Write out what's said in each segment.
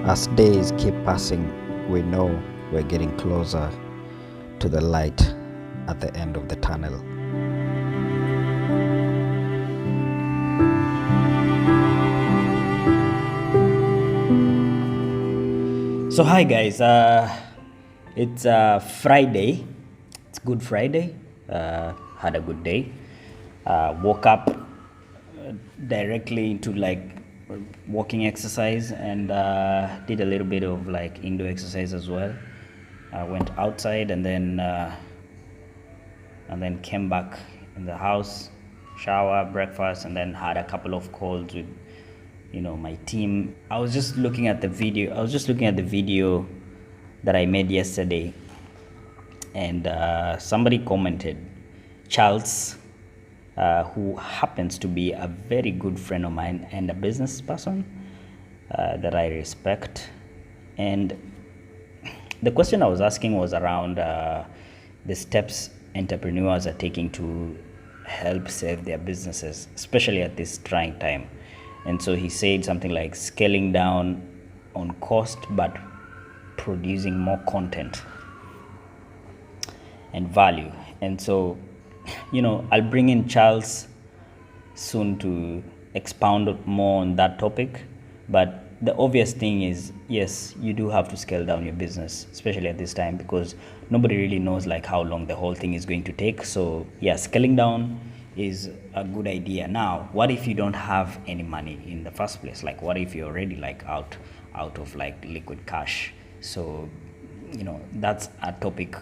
As days keep passing, we know we're getting closer to the light at the end of the tunnel. So hi guys, it's Friday. It's Good Friday. Had a good day. Woke up directly into walking exercise and did a little bit of indoor exercise as well. I went outside and then came back in the house, shower, breakfast, and then had a couple of calls with my team. I was just looking at the video that I made yesterday, and somebody commented, Charles, who happens to be a very good friend of mine and a business person that I respect. And the question I was asking was around the steps entrepreneurs are taking to help save their businesses, especially at this trying time. And so he said something like scaling down on cost but producing more content and value. And so, I'll bring in Charles soon to expound more on that topic. But the obvious thing is, yes, you do have to scale down your business, especially at this time, because nobody really knows how long the whole thing is going to take. So yeah, scaling down is a good idea. Now, what if you don't have any money in the first place? What if you're already out of liquid cash? So that's a topic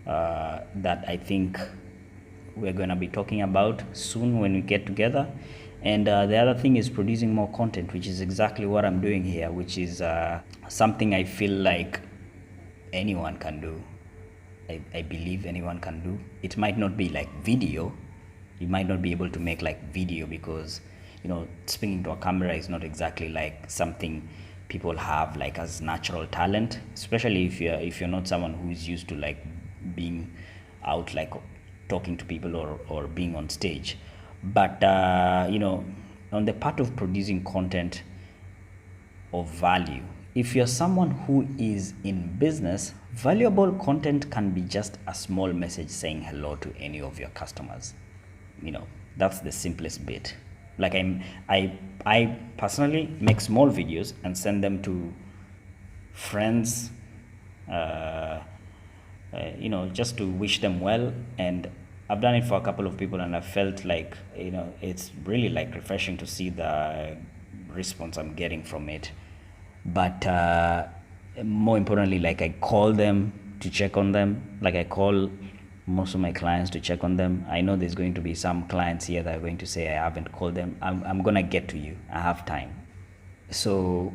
that I think we're going to be talking about soon when we get together. And the other thing is producing more content, which is exactly what I'm doing here, which is something I feel like anyone can do. I believe anyone can do. It might not be video. You might not be able to make video because speaking to a camera is not exactly something people have as natural talent, especially if you're not someone who is used to being out talking to people or being on stage. But on the part of producing content of value, if you're someone who is in business, valuable content can be just a small message saying hello to any of your customers. That's the simplest bit. I personally make small videos and send them to friends, just to wish them well. And I've done it for a couple of people, and I felt it's really refreshing to see the response I'm getting from it. But more importantly, I call them to check on them. I call most of my clients to check on them. I know there's going to be some clients here that are going to say I haven't called them. I'm gonna get to you. I have time. So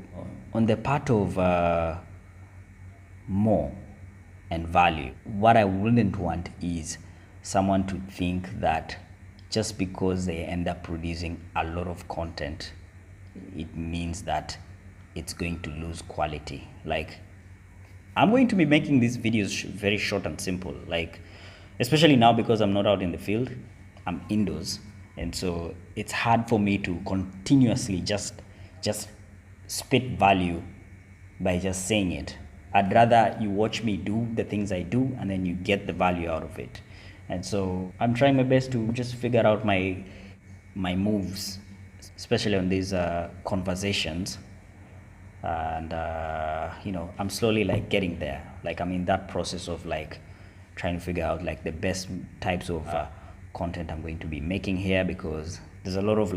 on the part of more and value, what I wouldn't want is someone to think that just because they end up producing a lot of content, it means that it's going to lose quality. I'm going to be making these videos very short and simple, especially now because I'm not out in the field, I'm indoors. And so it's hard for me to continuously just spit value by just saying it. I'd rather you watch me do the things I do and then you get the value out of it. And so I'm trying my best to just figure out my moves, especially on these conversations. And I'm slowly getting there. I'm in that process of trying to figure out the best types of content I'm going to be making here, because there's a lot of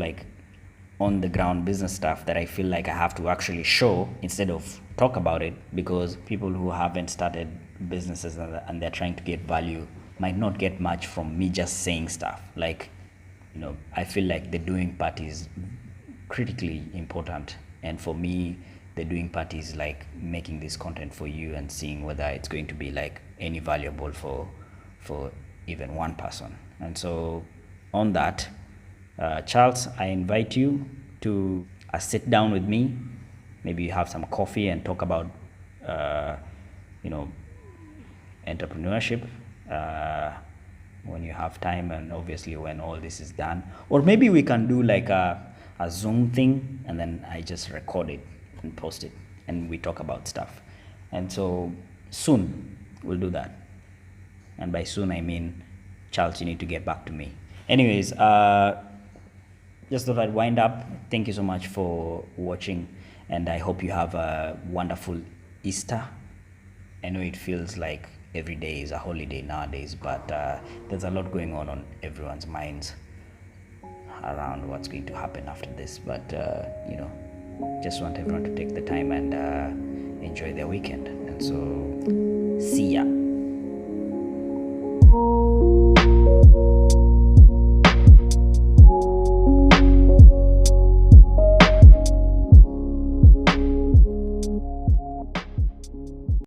on the ground business stuff that I feel I have to actually show instead of talk about it, because people who haven't started businesses and they're trying to get value might not get much from me just saying stuff. I feel the doing part is critically important, and for me the doing part is making this content for you and seeing whether it's going to be any valuable for even one person. And so on that, Charles, I invite you to sit down with me. Maybe you have some coffee and talk about entrepreneurship when you have time, and obviously when all this is done. Or maybe we can do a Zoom thing, and then I just record it and post it, and we talk about stuff. And so soon we'll do that. And by soon I mean, Charles, you need to get back to me. Anyways, just thought I'd wind up. Thank you so much for watching, and I hope you have a wonderful Easter. I know it feels like every day is a holiday nowadays, but there's a lot going on everyone's minds around what's going to happen after this. But just want everyone to take the time and enjoy their weekend. And so, see ya.